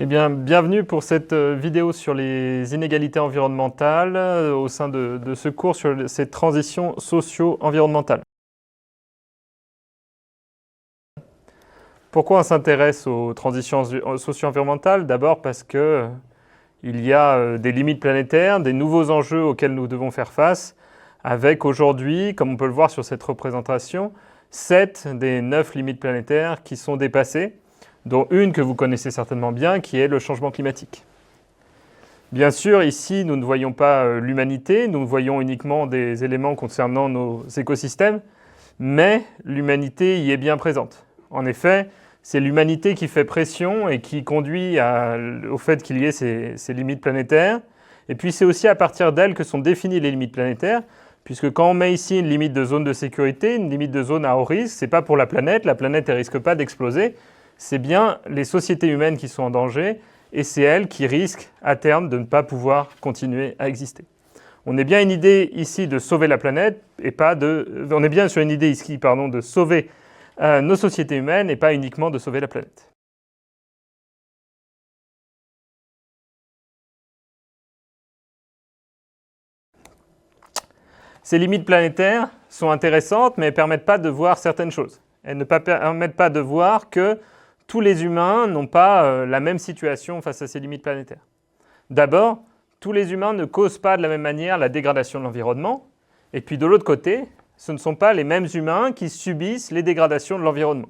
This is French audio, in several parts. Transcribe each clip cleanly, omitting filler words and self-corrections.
bien, bienvenue pour cette vidéo sur les inégalités environnementales au sein de ce cours sur ces transitions socio-environnementales. Pourquoi on s'intéresse aux transitions socio-environnementales? D'abord parce qu'il y a des limites planétaires, des nouveaux enjeux auxquels nous devons faire face, avec aujourd'hui, comme on peut le voir sur cette représentation, 7 des 9 limites planétaires qui sont dépassées, dont une que vous connaissez certainement bien, qui est le changement climatique. Bien sûr, ici, nous ne voyons pas l'humanité, nous voyons uniquement des éléments concernant nos écosystèmes, mais l'humanité y est bien présente. En effet, c'est l'humanité qui fait pression et qui conduit au fait qu'il y ait ces limites planétaires. Et puis c'est aussi à partir d'elles que sont définies les limites planétaires, puisque quand on met ici une limite de zone de sécurité, une limite de zone à haut risque, ce n'est pas pour la planète ne risque pas d'exploser, c'est bien les sociétés humaines qui sont en danger, et c'est elles qui risquent à terme de ne pas pouvoir continuer à exister. On est bien une idée ici de sauver la planète, et pas de... On est bien sur une idée ici, de sauver nos sociétés humaines, et pas uniquement de sauver la planète. Ces limites planétaires sont intéressantes, mais elles ne permettent pas de voir certaines choses. Elles ne permettent pas de voir que tous les humains n'ont pas la même situation face à ces limites planétaires. D'abord, tous les humains ne causent pas de la même manière la dégradation de l'environnement. Et puis de l'autre côté, ce ne sont pas les mêmes humains qui subissent les dégradations de l'environnement.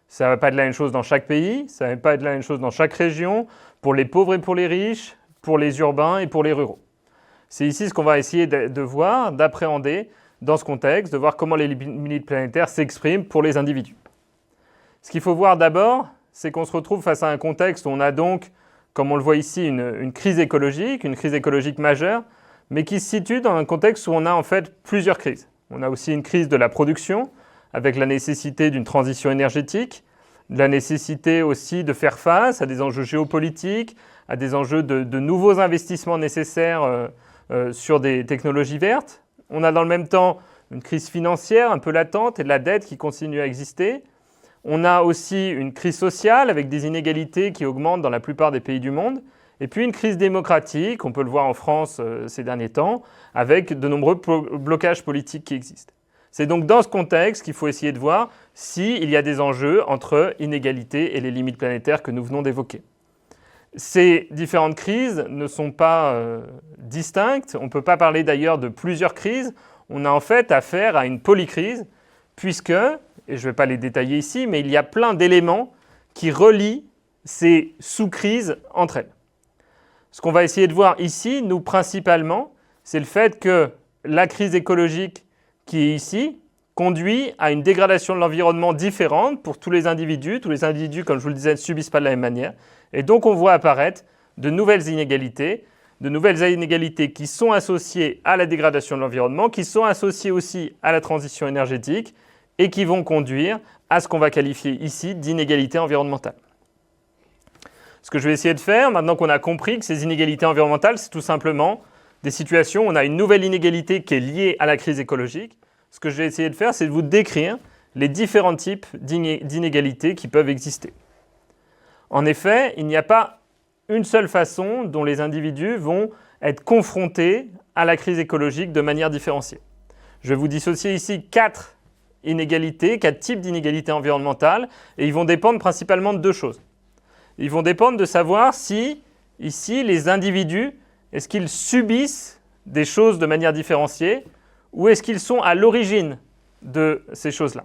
Ça ne va pas être la même chose dans chaque pays, ça ne va pas être la même chose dans chaque région, pour les pauvres et pour les riches, pour les urbains et pour les ruraux. C'est ici ce qu'on va essayer de voir, d'appréhender dans ce contexte, de voir comment les limites planétaires s'expriment pour les individus. Ce qu'il faut voir d'abord, c'est qu'on se retrouve face à un contexte où on a donc, comme on le voit ici, une crise écologique majeure, mais qui se situe dans un contexte où on a en fait plusieurs crises. On a aussi une crise de la production, avec la nécessité d'une transition énergétique, la nécessité aussi de faire face à des enjeux géopolitiques, à des enjeux de nouveaux investissements nécessaires sur des technologies vertes. On a dans le même temps une crise financière un peu latente et de la dette qui continue à exister. On a aussi une crise sociale avec des inégalités qui augmentent dans la plupart des pays du monde. Et puis une crise démocratique, on peut le voir en France ces derniers temps, avec de nombreux blocages politiques qui existent. C'est donc dans ce contexte qu'il faut essayer de voir s'il y a des enjeux entre inégalités et les limites planétaires que nous venons d'évoquer. Ces différentes crises ne sont pas distinctes. On ne peut pas parler d'ailleurs de plusieurs crises. On a en fait affaire à une polycrise, puisque, et je ne vais pas les détailler ici, mais il y a plein d'éléments qui relient ces sous-crises entre elles. Ce qu'on va essayer de voir ici, nous principalement, c'est le fait que la crise écologique qui est ici conduit à une dégradation de l'environnement différente pour tous les individus. Tous les individus, comme je vous le disais, ne subissent pas de la même manière. Et donc on voit apparaître de nouvelles inégalités qui sont associées à la dégradation de l'environnement, qui sont associées aussi à la transition énergétique et qui vont conduire à ce qu'on va qualifier ici d'inégalités environnementales. Ce que je vais essayer de faire, maintenant qu'on a compris que ces inégalités environnementales, c'est tout simplement des situations où on a une nouvelle inégalité qui est liée à la crise écologique. Ce que je vais essayer de faire, c'est de vous décrire les différents types d'inégalités qui peuvent exister. En effet, il n'y a pas une seule façon dont les individus vont être confrontés à la crise écologique de manière différenciée. Je vais vous dissocier ici 4 types d'inégalités environnementales, et ils vont dépendre principalement de 2 choses. Ils vont dépendre de savoir si, ici, les individus, est-ce qu'ils subissent des choses de manière différenciée, ou est-ce qu'ils sont à l'origine de ces choses-là.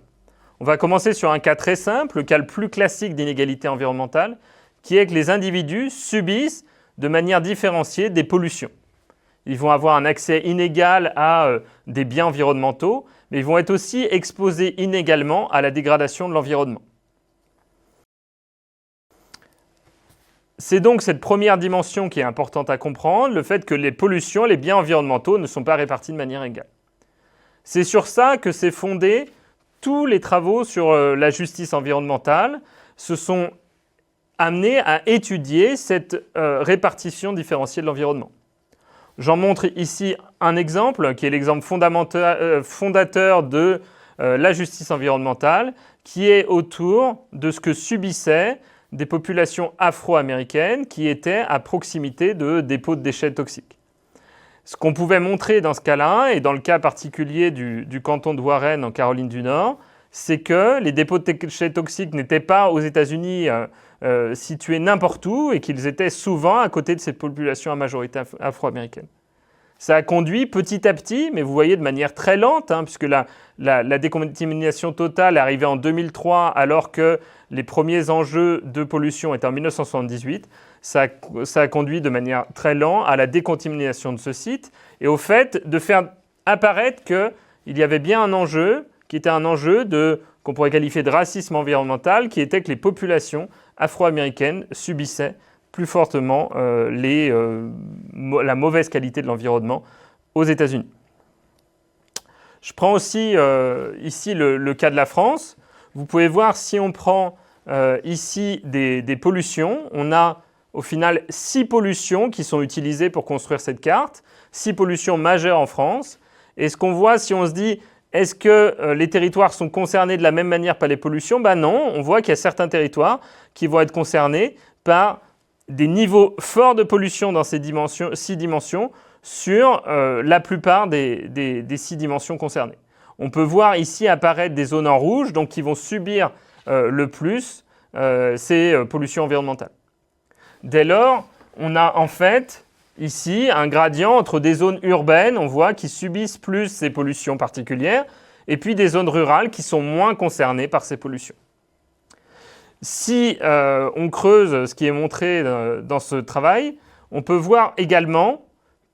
On va commencer sur un cas très simple, le cas le plus classique d'inégalité environnementale, qui est que les individus subissent de manière différenciée des pollutions. Ils vont avoir un accès inégal à des biens environnementaux, mais ils vont être aussi exposés inégalement à la dégradation de l'environnement. C'est donc cette première dimension qui est importante à comprendre, le fait que les pollutions, les biens environnementaux ne sont pas répartis de manière égale. C'est sur ça que s'est fondé tous les travaux sur la justice environnementale se sont amenés à étudier cette répartition différenciée de l'environnement. J'en montre ici un exemple, qui est l'exemple fondateur de la justice environnementale, qui est autour de ce que subissaient des populations afro-américaines qui étaient à proximité de dépôts de déchets toxiques. Ce qu'on pouvait montrer dans ce cas-là, et dans le cas particulier du canton de Warren en Caroline du Nord, c'est que les dépôts de déchets toxiques n'étaient pas aux États-Unis situés n'importe où et qu'ils étaient souvent à côté de ces populations à majorité afro-américaine. Ça a conduit petit à petit, mais vous voyez de manière très lente, puisque la décontamination totale est arrivée en 2003 alors que les premiers enjeux de pollution étaient en 1978. Ça a conduit de manière très lente à la décontamination de ce site et au fait de faire apparaître qu'il y avait bien un enjeu qui était un enjeu qu'on pourrait qualifier de racisme environnemental, qui était que les populations afro-américaines subissaient plus fortement la mauvaise qualité de l'environnement aux États-Unis. Je prends aussi ici le cas de la France. Vous pouvez voir si on prend ici des pollutions, on a au final 6 pollutions qui sont utilisées pour construire cette carte, 6 pollutions majeures en France. Et ce qu'on voit si on se dit est-ce que les territoires sont concernés de la même manière par les pollutions? Ben non, on voit qu'il y a certains territoires qui vont être concernés par des niveaux forts de pollution dans ces 6 dimensions sur la plupart des 6 dimensions concernées. On peut voir ici apparaître des zones en rouge, donc qui vont subir le plus ces pollutions environnementales. Dès lors, on a en fait ici un gradient entre des zones urbaines, on voit, qui subissent plus ces pollutions particulières, et puis des zones rurales qui sont moins concernées par ces pollutions. Si on creuse ce qui est montré dans ce travail, on peut voir également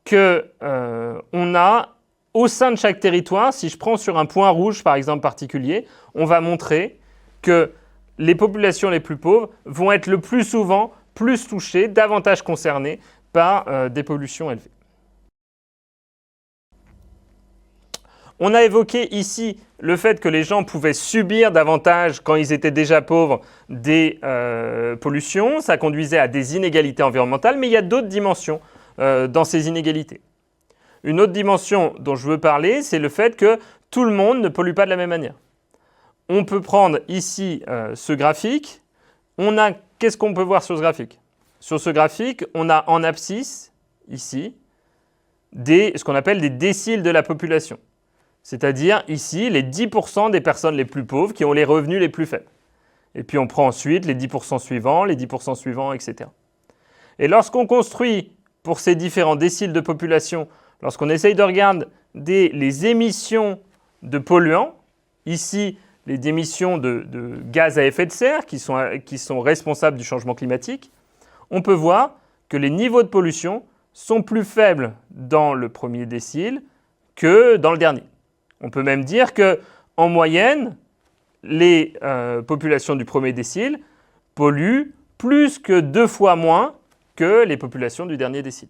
qu'on a, au sein de chaque territoire, si je prends sur un point rouge par exemple particulier, on va montrer que les populations les plus pauvres vont être le plus souvent plus touchées, davantage concernées par des pollutions élevées. On a évoqué ici le fait que les gens pouvaient subir davantage, quand ils étaient déjà pauvres, des pollutions. Ça conduisait à des inégalités environnementales, mais il y a d'autres dimensions dans ces inégalités. Une autre dimension dont je veux parler, c'est le fait que tout le monde ne pollue pas de la même manière. On peut prendre ici ce graphique. Qu'est-ce qu'on peut voir sur ce graphique? Sur ce graphique, on a en abscisse, ici, ce qu'on appelle des déciles de la population. C'est-à-dire ici les 10% des personnes les plus pauvres qui ont les revenus les plus faibles. Et puis on prend ensuite les 10% suivants, les 10% suivants, etc. Et lorsqu'on construit pour ces différents déciles de population, lorsqu'on essaye de regarder les émissions de polluants, ici les émissions de gaz à effet de serre qui sont responsables du changement climatique, on peut voir que les niveaux de pollution sont plus faibles dans le premier décile que dans le dernier. On peut même dire qu'en moyenne, les populations du premier décile polluent plus que 2 fois moins que les populations du dernier décile.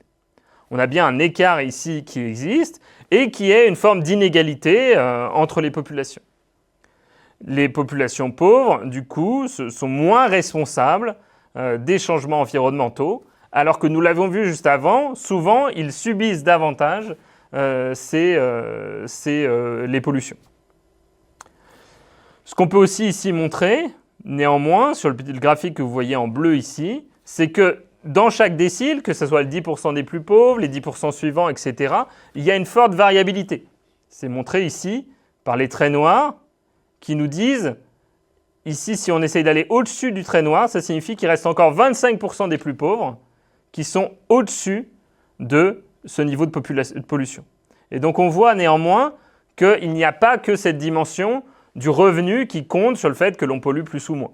On a bien un écart ici qui existe et qui est une forme d'inégalité entre les populations. Les populations pauvres, du coup, sont moins responsables des changements environnementaux, alors que nous l'avons vu juste avant, souvent, ils subissent davantage les pollutions. Ce qu'on peut aussi ici montrer, néanmoins, sur le graphique que vous voyez en bleu ici, c'est que dans chaque décile, que ce soit le 10% des plus pauvres, les 10% suivants, etc., il y a une forte variabilité. C'est montré ici par les traits noirs qui nous disent, ici, si on essaye d'aller au-dessus du trait noir, ça signifie qu'il reste encore 25% des plus pauvres qui sont au-dessus de ce niveau de pollution. Et donc on voit néanmoins qu'il n'y a pas que cette dimension du revenu qui compte sur le fait que l'on pollue plus ou moins.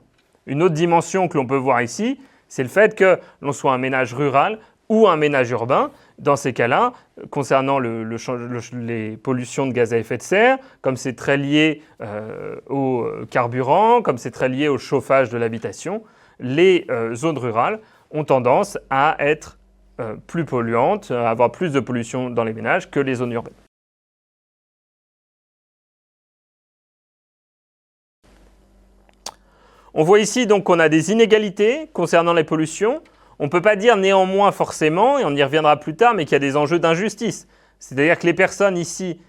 Une autre dimension que l'on peut voir ici, c'est le fait que l'on soit un ménage rural ou un ménage urbain. Dans ces cas-là, concernant les pollutions de gaz à effet de serre, comme c'est très lié au carburant, comme c'est très lié au chauffage de l'habitation, les zones rurales ont tendance à être plus polluantes, à avoir plus de pollution dans les ménages que les zones urbaines. On voit ici donc qu'on a des inégalités concernant les pollutions. On ne peut pas dire néanmoins forcément, et on y reviendra plus tard, mais qu'il y a des enjeux d'injustice. C'est-à-dire que les personnes ici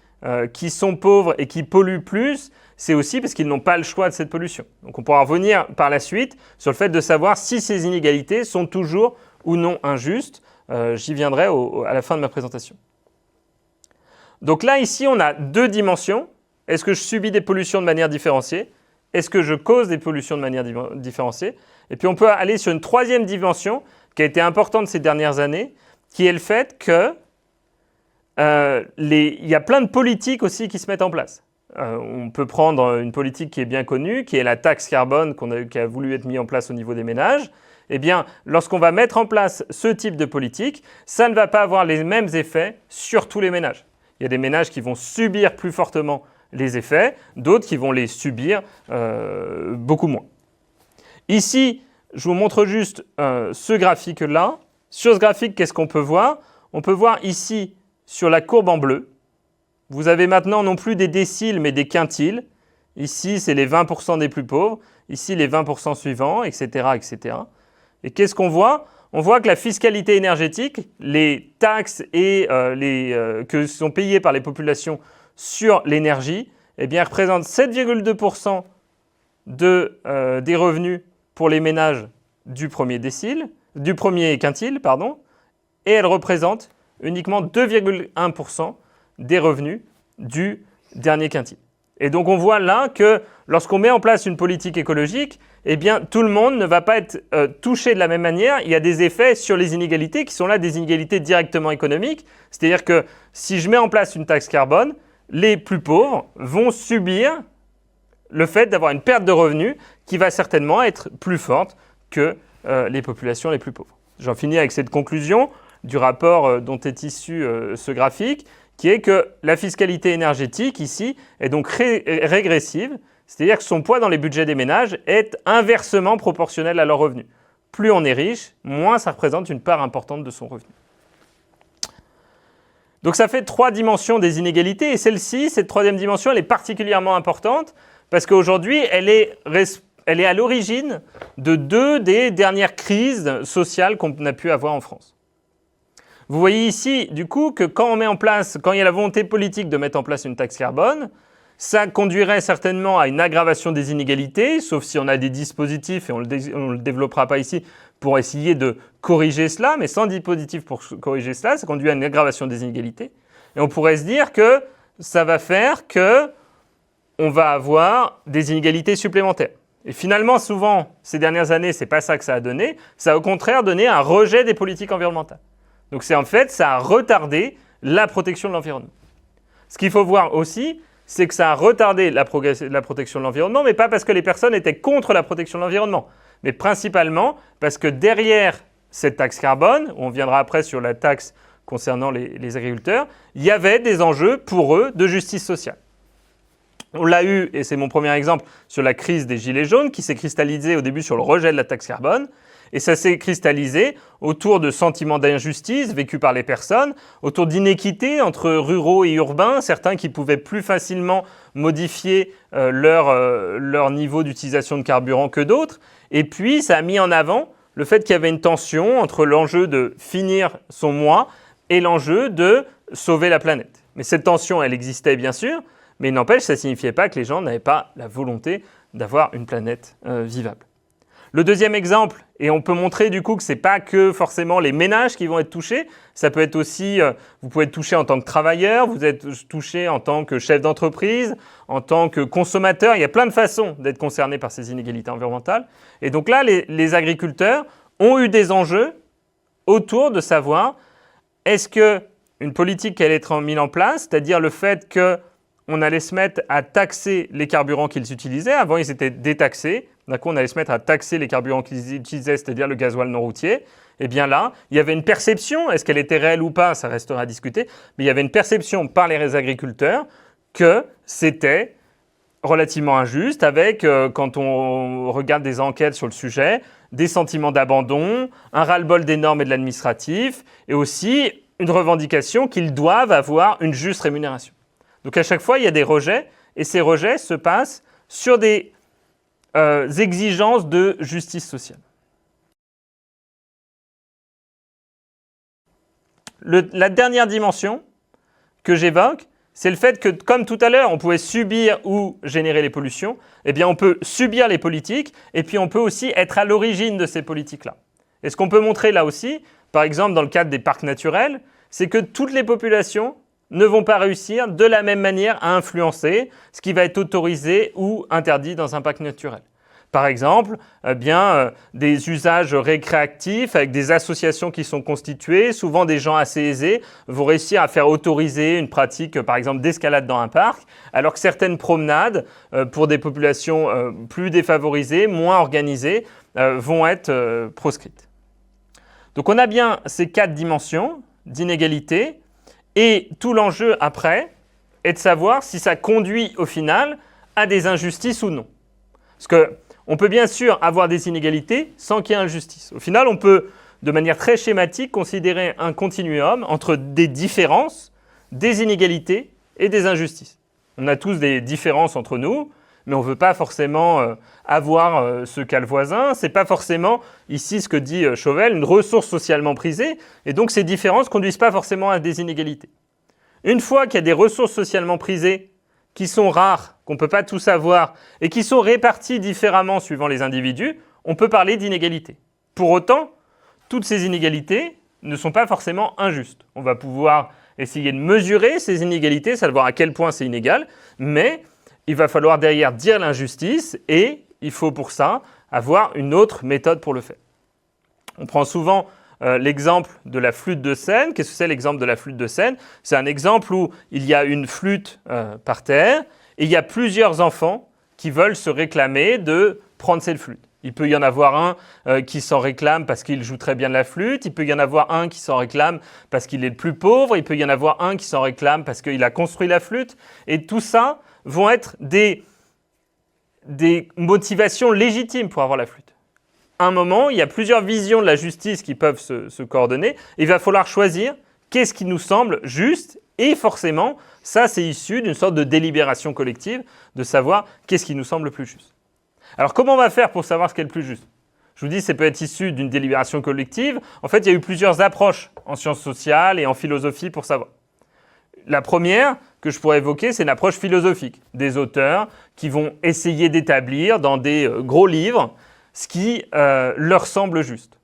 qui sont pauvres et qui polluent plus, c'est aussi parce qu'ils n'ont pas le choix de cette pollution. Donc on pourra revenir par la suite sur le fait de savoir si ces inégalités sont toujours ou non injustes. J'y viendrai à la fin de ma présentation. Donc là, ici, on a deux dimensions. Est-ce que je subis des pollutions de manière différenciée? Est-ce que je cause des pollutions de manière différenciée? Et puis on peut aller sur une troisième dimension qui a été importante ces dernières années, qui est le fait que il y a plein de politiques aussi qui se mettent en place. On peut prendre une politique qui est bien connue, qui est la taxe carbone qui a voulu être mise en place au niveau des ménages. Eh bien, lorsqu'on va mettre en place ce type de politique, ça ne va pas avoir les mêmes effets sur tous les ménages. Il y a des ménages qui vont subir plus fortement les effets, d'autres qui vont les subir beaucoup moins. Ici, je vous montre juste ce graphique-là. Sur ce graphique, qu'est-ce qu'on peut voir? On peut voir ici, sur la courbe en bleu, vous avez maintenant non plus des déciles, mais des quintiles. Ici, c'est les 20% des plus pauvres. Ici, les 20% suivants, etc., etc. Et qu'est-ce qu'on voit? On voit que la fiscalité énergétique, les taxes que sont payées par les populations sur l'énergie, eh bien, représentent 7,2% des revenus pour les ménages du premier quintile, et elles représentent uniquement 2,1% des revenus du dernier quintile. Et donc on voit là que lorsqu'on met en place une politique écologique, eh bien tout le monde ne va pas être touché de la même manière. Il y a des effets sur les inégalités qui sont là des inégalités directement économiques. C'est-à-dire que si je mets en place une taxe carbone, les plus pauvres vont subir le fait d'avoir une perte de revenus qui va certainement être plus forte que les populations les plus pauvres. J'en finis avec cette conclusion du rapport dont est issu ce graphique, qui est que la fiscalité énergétique, ici, est donc régressive, c'est-à-dire que son poids dans les budgets des ménages est inversement proportionnel à leurs revenus. Plus on est riche, moins ça représente une part importante de son revenu. Donc ça fait trois dimensions des inégalités, et celle-ci, cette troisième dimension, elle est particulièrement importante, parce qu'aujourd'hui, elle est à l'origine de deux des dernières crises sociales qu'on a pu avoir en France. Vous voyez ici, du coup, que quand il y a la volonté politique de mettre en place une taxe carbone, ça conduirait certainement à une aggravation des inégalités, sauf si on a des dispositifs, et on ne le développera pas ici, pour essayer de corriger cela, mais sans dispositif pour corriger cela, ça conduit à une aggravation des inégalités. Et on pourrait se dire que ça va faire qu'on va avoir des inégalités supplémentaires. Et finalement, souvent, ces dernières années, ce n'est pas ça que ça a donné. Ça a au contraire donné un rejet des politiques environnementales. Donc ça a retardé la protection de l'environnement. Ce qu'il faut voir aussi, c'est que ça a retardé la protection de l'environnement, mais pas parce que les personnes étaient contre la protection de l'environnement, mais principalement parce que derrière cette taxe carbone, on viendra après sur la taxe concernant les agriculteurs, il y avait des enjeux pour eux de justice sociale. On l'a eu, et c'est mon premier exemple, sur la crise des Gilets jaunes, qui s'est cristallisée au début sur le rejet de la taxe carbone, et ça s'est cristallisé autour de sentiments d'injustice vécus par les personnes, autour d'inéquités entre ruraux et urbains, certains qui pouvaient plus facilement modifier leur niveau d'utilisation de carburant que d'autres. Et puis, ça a mis en avant le fait qu'il y avait une tension entre l'enjeu de finir son mois et l'enjeu de sauver la planète. Mais cette tension, elle existait bien sûr, mais il n'empêche, ça ne signifiait pas que les gens n'avaient pas la volonté d'avoir une planète vivable. Le deuxième exemple, et on peut montrer du coup que ce n'est pas que forcément les ménages qui vont être touchés, ça peut être aussi, vous pouvez être touché en tant que travailleur, vous êtes touché en tant que chef d'entreprise, en tant que consommateur, il y a plein de façons d'être concerné par ces inégalités environnementales. Et donc là, les agriculteurs ont eu des enjeux autour de savoir est-ce qu'une politique allait être mise en place, c'est-à-dire le fait qu'on allait se mettre à taxer les carburants qu'ils utilisaient, avant ils étaient détaxés. D'un coup, on allait se mettre à taxer les carburants qu'ils utilisaient, c'est-à-dire le gasoil non routier. Et bien là, il y avait une perception, est-ce qu'elle était réelle ou pas, ça restera à discuter, mais il y avait une perception par les agriculteurs que c'était relativement injuste, avec, quand on regarde des enquêtes sur le sujet, des sentiments d'abandon, un ras-le-bol des normes et de l'administratif, et aussi une revendication qu'ils doivent avoir une juste rémunération. Donc à chaque fois, il y a des rejets, et ces rejets se passent sur des exigences de justice sociale. La dernière dimension que j'évoque, c'est le fait que, comme tout à l'heure, on pouvait subir ou générer les pollutions, eh bien on peut subir les politiques et puis on peut aussi être à l'origine de ces politiques-là. Et ce qu'on peut montrer là aussi, par exemple dans le cadre des parcs naturels, c'est que toutes les populations ne vont pas réussir de la même manière à influencer ce qui va être autorisé ou interdit dans un parc naturel. Par exemple, des usages récréatifs avec des associations qui sont constituées, souvent des gens assez aisés, vont réussir à faire autoriser une pratique, par exemple, d'escalade dans un parc, alors que certaines promenades, pour des populations plus défavorisées, moins organisées, vont être proscrites. Donc on a bien ces 4 dimensions d'inégalité, et tout l'enjeu après est de savoir si ça conduit au final à des injustices ou non. Parce que on peut bien sûr avoir des inégalités sans qu'il y ait injustice. Au final, on peut, de manière très schématique, considérer un continuum entre des différences, des inégalités et des injustices. On a tous des différences entre nous, mais on ne veut pas forcément avoir ce qu'a le voisin. Ce n'est pas forcément, ici, ce que dit Chauvel, une ressource socialement prisée. Et donc, ces différences ne conduisent pas forcément à des inégalités. Une fois qu'il y a des ressources socialement prisées qui sont rares, qu'on ne peut pas tous avoir, et qui sont répartis différemment suivant les individus, on peut parler d'inégalité. Pour autant, toutes ces inégalités ne sont pas forcément injustes. On va pouvoir essayer de mesurer ces inégalités, savoir à quel point c'est inégal, mais il va falloir derrière dire l'injustice, et il faut pour ça avoir une autre méthode pour le faire. On prend souvent l'exemple de la flûte de Seine. Qu'est-ce que c'est l'exemple de la flûte de Seine? C'est un exemple où il y a une flûte par terre et il y a plusieurs enfants qui veulent se réclamer de prendre cette flûte. Il peut y en avoir un qui s'en réclame parce qu'il joue très bien de la flûte. Il peut y en avoir un qui s'en réclame parce qu'il est le plus pauvre. Il peut y en avoir un qui s'en réclame parce qu'il a construit la flûte. Et tout ça vont être des motivations légitimes pour avoir la flûte. À un moment, il y a plusieurs visions de la justice qui peuvent se coordonner. Il va falloir choisir qu'est-ce qui nous semble juste, et forcément, ça c'est issu d'une sorte de délibération collective, de savoir qu'est-ce qui nous semble le plus juste. Alors comment on va faire pour savoir ce qui est le plus juste? Je vous dis, ça peut être issu d'une délibération collective. En fait, il y a eu plusieurs approches en sciences sociales et en philosophie pour savoir. La première que je pourrais évoquer, c'est une approche philosophique, des auteurs qui vont essayer d'établir dans des gros livres ce qui leur semble juste.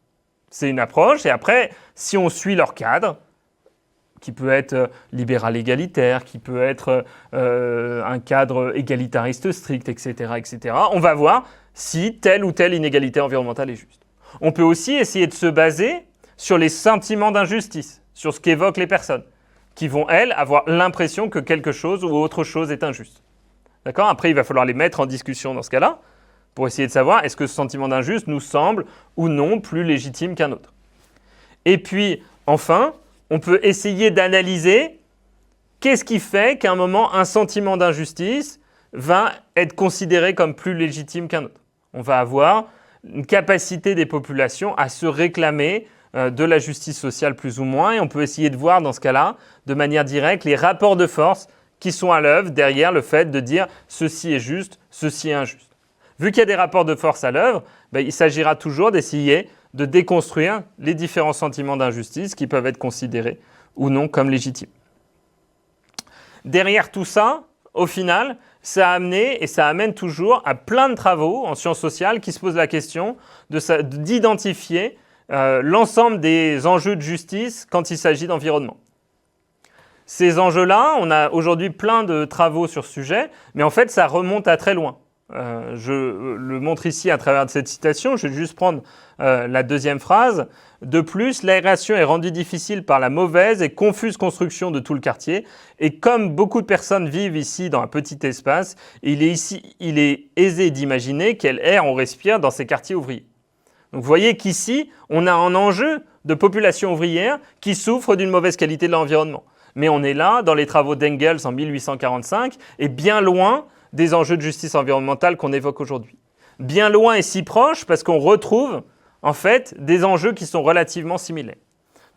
C'est une approche, et après, si on suit leur cadre, qui peut être libéral-égalitaire, qui peut être un cadre égalitariste strict, etc., etc., on va voir si telle ou telle inégalité environnementale est juste. On peut aussi essayer de se baser sur les sentiments d'injustice, sur ce qu'évoquent les personnes, qui vont, elles, avoir l'impression que quelque chose ou autre chose est injuste. D'accord? Après, il va falloir les mettre en discussion dans ce cas-là, pour essayer de savoir est-ce que ce sentiment d'injuste nous semble ou non plus légitime qu'un autre. Et puis, enfin, on peut essayer d'analyser qu'est-ce qui fait qu'à un moment, un sentiment d'injustice va être considéré comme plus légitime qu'un autre. On va avoir une capacité des populations à se réclamer de la justice sociale plus ou moins, et on peut essayer de voir dans ce cas-là, de manière directe, les rapports de force qui sont à l'œuvre derrière le fait de dire ceci est juste, ceci est injuste. Vu qu'il y a des rapports de force à l'œuvre, il s'agira toujours d'essayer de déconstruire les différents sentiments d'injustice qui peuvent être considérés ou non comme légitimes. Derrière tout ça, au final, ça a amené et ça amène toujours à plein de travaux en sciences sociales qui se posent la question d'identifier l'ensemble des enjeux de justice quand il s'agit d'environnement. Ces enjeux-là, on a aujourd'hui plein de travaux sur ce sujet, mais en fait, ça remonte à très loin. Je le montre ici à travers cette citation, je vais juste prendre la deuxième phrase. De plus, l'aération est rendue difficile par la mauvaise et confuse construction de tout le quartier. Et comme beaucoup de personnes vivent ici dans un petit espace, il est aisé d'imaginer quel air on respire dans ces quartiers ouvriers. Donc vous voyez qu'ici, on a un enjeu de population ouvrière qui souffre d'une mauvaise qualité de l'environnement. Mais on est là, dans les travaux d'Engels en 1845, et bien loin des enjeux de justice environnementale qu'on évoque aujourd'hui. Bien loin et si proche parce qu'on retrouve en fait des enjeux qui sont relativement similaires.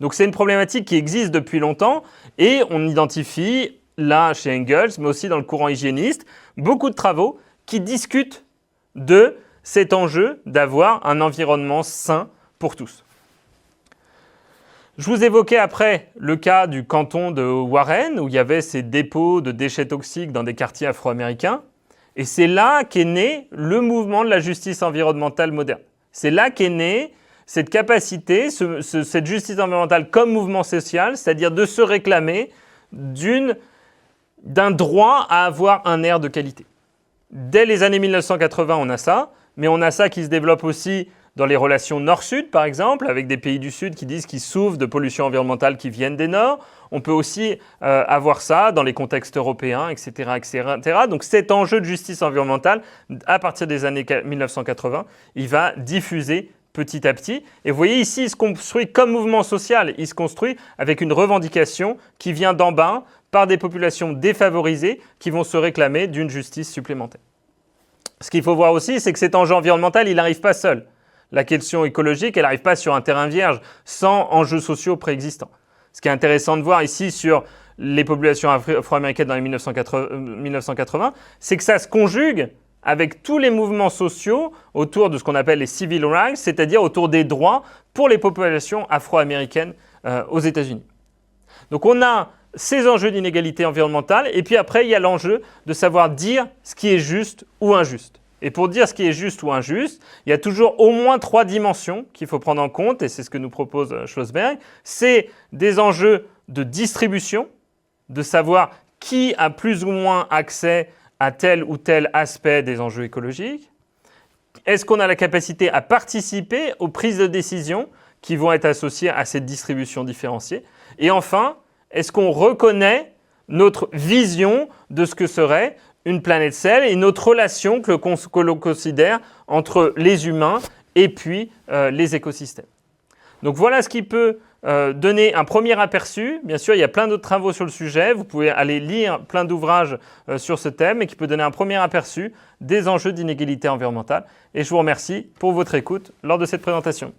Donc c'est une problématique qui existe depuis longtemps et on identifie là chez Engels, mais aussi dans le courant hygiéniste, beaucoup de travaux qui discutent de cet enjeu d'avoir un environnement sain pour tous. Je vous évoquais après le cas du canton de Warren, où il y avait ces dépôts de déchets toxiques dans des quartiers afro-américains. Et c'est là qu'est né le mouvement de la justice environnementale moderne. C'est là qu'est née cette capacité, cette justice environnementale comme mouvement social, c'est-à-dire de se réclamer d'un droit à avoir un air de qualité. Dès les années 1980, on a ça, mais on a ça qui se développe aussi dans les relations nord-sud, par exemple, avec des pays du sud qui disent qu'ils souffrent de pollution environnementale qui viennent des nord. On peut aussi avoir ça dans les contextes européens, etc., etc. Donc cet enjeu de justice environnementale, à partir des années 1980, il va diffuser petit à petit. Et vous voyez ici, il se construit comme mouvement social. Il se construit avec une revendication qui vient d'en bas par des populations défavorisées qui vont se réclamer d'une justice supplémentaire. Ce qu'il faut voir aussi, c'est que cet enjeu environnemental, il n'arrive pas seul. La question écologique, elle n'arrive pas sur un terrain vierge, sans enjeux sociaux préexistants. Ce qui est intéressant de voir ici sur les populations afro-américaines dans les 1980, c'est que ça se conjugue avec tous les mouvements sociaux autour de ce qu'on appelle les civil rights, c'est-à-dire autour des droits pour les populations afro-américaines aux États-Unis. Donc on a ces enjeux d'inégalité environnementale, et puis après, il y a l'enjeu de savoir dire ce qui est juste ou injuste. Et pour dire ce qui est juste ou injuste, il y a toujours au moins 3 dimensions qu'il faut prendre en compte, et c'est ce que nous propose Schlossberg. C'est des enjeux de distribution, de savoir qui a plus ou moins accès à tel ou tel aspect des enjeux écologiques. Est-ce qu'on a la capacité à participer aux prises de décision qui vont être associées à cette distribution différenciée? Et enfin, est-ce qu'on reconnaît notre vision de ce que serait une planète saine et notre relation que l'on considère entre les humains et puis les écosystèmes. Donc voilà ce qui peut donner un premier aperçu. Bien sûr, il y a plein d'autres travaux sur le sujet. Vous pouvez aller lire plein d'ouvrages sur ce thème et qui peut donner un premier aperçu des enjeux d'inégalité environnementale. Et je vous remercie pour votre écoute lors de cette présentation.